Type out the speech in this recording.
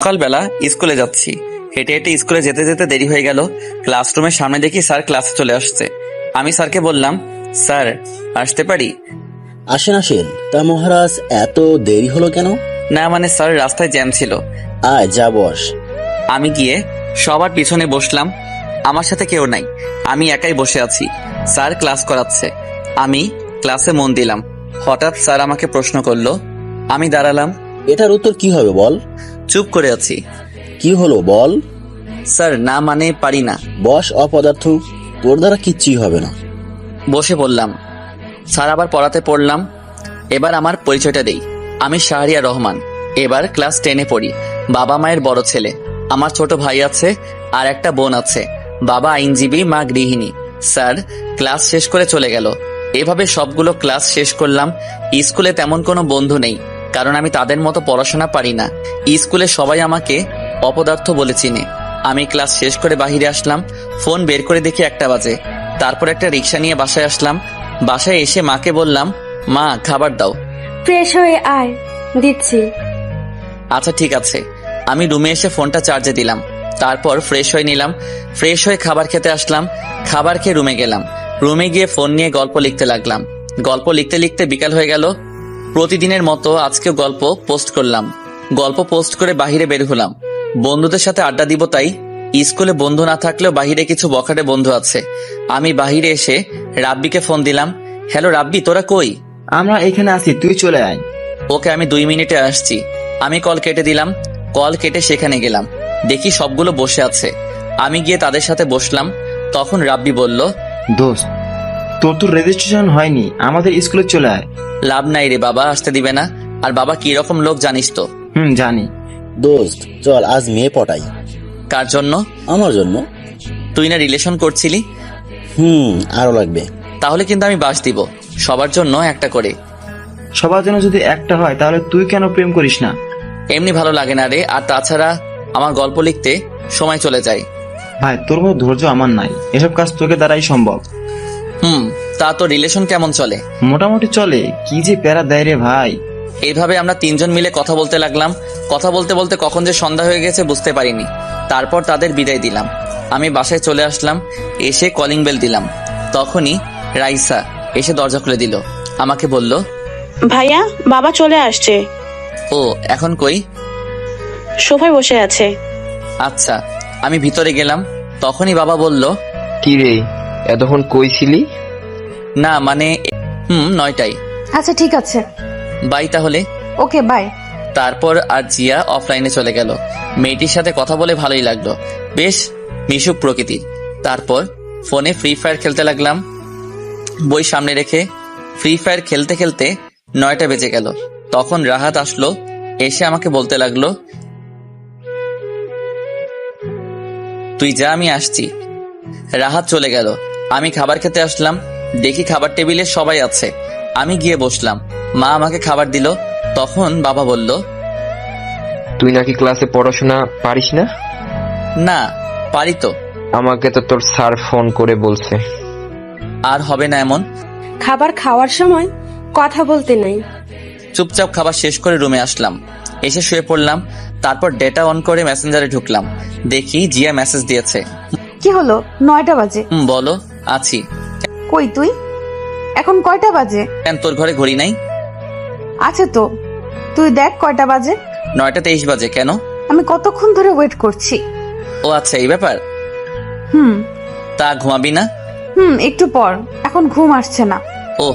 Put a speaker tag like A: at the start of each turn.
A: সকালবেলা স্কুলে যাচ্ছি। হেঁটে হেঁটে স্কুলে যেতে যেতে দেরি হয়ে গেল। ক্লাসরুমের সামনে দেখি স্যার ক্লাসে চলে আসছে। আমি স্যারকে বললাম, স্যার আসতে পারি?
B: আসেন আসেন। তা মহারাজ, এত দেরি হলো কেন?
A: না মানে স্যার, রাস্তায় জ্যাম ছিল।
B: আয় যা বস।
A: আমি গিয়ে সবার পিছনে বসলাম। আমার সাথে কেউ নাই, আমি একাই বসে আছি। স্যার ক্লাস করাচ্ছে, আমি ক্লাসে মন দিলাম। হঠাৎ স্যার আমাকে প্রশ্ন করলো। আমি দাঁড়ালাম।
B: এটার উত্তর কি হবে বল?
A: চুপ করে আছি।
B: কি হলো বল?
A: স্যার না মানে পারি না।
B: বস অপদার্থ, তোর দ্বারা কিচ্ছুই হবে না।
A: বসে বললাম। স্যার আবার পড়াতে পড়লাম। এবার আমার পরিচয়টা দেই। আমি শাহরিয়ার রহমান, এবার ক্লাস 10-এ পড়ি। বাবা মায়ের বড় ছেলে। আমার ছোট ভাই আছে আর একটা বোন আছে। বাবা আইনজীবী, মা গৃহিণী। স্যার ক্লাস শেষ করে চলে গেল। এভাবে সবগুলো ক্লাস শেষ করলাম। স্কুলে তেমন কোনো বন্ধু নেই, কারণ আমি তাদের মতো পড়াশোনা পারি না। স্কুলে সবাই আমাকে অপদার্থ বলে চিনে। আমি ক্লাস শেষ করে বাহিরে আসলাম। ফোন বের করে দেখি 1টা বাজে। তারপর একটা রিক্সা নিয়ে বাসায় আসলাম। বাসায় এসে মাকে বললাম, মা খাবার দাও।
C: ফ্রেশ হয়ে আয়, দিচ্ছি।
A: আচ্ছা ঠিক আছে। আমি রুমে এসে ফোনটা চার্জে দিলাম। তারপর ফ্রেশ হয়ে নিলাম। ফ্রেশ হয়ে খাবার খেতে আসলাম। খাবার খেয়ে রুমে গেলাম। রুমে গিয়ে ফোন নিয়ে গল্প লিখতে লাগলাম। গল্প লিখতে লিখতে বিকাল হয়ে গেল। প্রতিদিনের মতো আজকেও গল্প পোস্ট করলাম। গল্প পোস্ট করে বাহিরে বের হলাম। বন্ধুদের সাথে আড্ডা দিব তাই। স্কুলে বন্ধু না থাকলেও বাহিরে কিছু বখাটে বন্ধু আছে। আমি বাহিরে এসে রাব্বিকে ফোন দিলাম। হ্যালো রাব্বি, তোরা কই?
D: আমরা এখানে আছি, তুই চলে আয়।
A: ওকে, আমি 2 মিনিটে আসছি। আমি কল কেটে দিলাম। কল কেটে সেখানে গেলাম। দেখি সবগুলো বসে আছে। আমি গিয়ে তাদের সাথে বসলাম। তখন রাব্বি বলল,
D: দোস্ত, তোর তো রেজিস্ট্রেশন হয়নি, আমাদের স্কুলে চলে আয়।
A: লাভ নাই রে, বাবা আসতে দিবে না। আর বাবা কি রকম লোক জানিস তো।
D: জানি।
B: দোস্ত চল আজ মেয়ে পটাই।
A: কার জন্য?
B: আমার জন্য।
A: তুই না রিলেশন করছিলি?
B: আরো লাগবে।
A: তাহলে কিন্তু আমি বাস দিব, সবার জন্য একটা করে।
D: সবার জন্য যদি একটা হয় তাহলে তুই কেন প্রেম করিস না?
A: এমনি ভালো লাগে না রে। আর তাছাড়া আমার গল্প লিখতে সময় চলে যায়।
D: ভাই, তোর মতো ধৈর্য আমার নাই, এসব কাজ তোকে দ্বারাই সম্ভব।
A: তা তো রিলেশন কেমন চলে?
D: মোটামুটি চলে। কি যে প্যারা দেয় রে ভাই।
A: এইভাবে আমরা 3জন মিলে কথা বলতে লাগলাম। কথা বলতে বলতে কখন যে সন্ধ্যা হয়ে গেছে বুঝতে পারিনি। তারপর তাদের বিদায় দিলাম। আমি বাসায় চলে আসলাম। এসে কলিং বেল দিলাম। তখনই রাইসা এসে দরজা খুলে দিল। আমাকে বলল,
E: ভাইয়া, বাবা চলে আসছে।
A: ও এখন কই?
E: সোফায় বসে আছে।
A: আচ্ছা। আমি ভিতরে গেলাম। তখনই বাবা বলল,
F: কি রে, এতক্ষণ কই ছিলি?
A: না মানে 9টায়।
C: আচ্ছা ঠিক আছে,
A: বাই তাহলে।
C: Okay bye.
A: তারপর আর জিয়া অফলাইনে চলে গেল। মেয়েটির সাথে কথা বলে ভালোই লাগলো, বেশ মিশুক প্রকৃতির। তারপর ফোনে ফ্রি ফায়ার খেলতে লাগলাম। বই সামনে রেখে ফ্রি ফায়ার খেলতে খেলতে 9টা বেজে গেল। তখন রাহাত আসলো। এসে আমাকে বলতে লাগলো, তুই যা, আমি আসছি। রাহাত চলে গেল। আমি খাবার খেতে আসলাম। দেখি খাবার টেবিলে সবাই আছে। আমি গিয়ে বসলাম। মা আমাকে খাবার দিল। তখন বাবা বলল,
F: তুই নাকি ক্লাসে পড়াশোনা পারিস না?
A: না পারি তো।
F: আমাকে তো তোর স্যার ফোন করে বলছে।
A: আর হবে না এমন।
C: খাবার খাওয়ার সময় কথা বলতে নাই।
A: চুপচাপ খাবার শেষ করে রুমে আসলাম। এসে শুয়ে পড়লাম। তারপর ডেটা অন করে মেসেঞ্জারে ঢুকলাম। দেখি জিয়া মেসেজ দিয়েছে।
C: কি হলো? 9টা বাজে।
A: বলো। আছি।
C: কই তুই? এখন কয়টা বাজে?
A: কেন, তোর ঘরে ঘড়ি নাই?
C: আছে তো, তুই দেখ কয়টা বাজে।
A: 9টা 23 বাজে। কেন?
C: আমি কতক্ষণ ধরে ওয়েট করছি।
A: ও আচ্ছা, এই ব্যাপার।
C: হুম
A: তা ঘুমাবি না?
C: একটু পর, এখন ঘুম আসছে না।
A: ও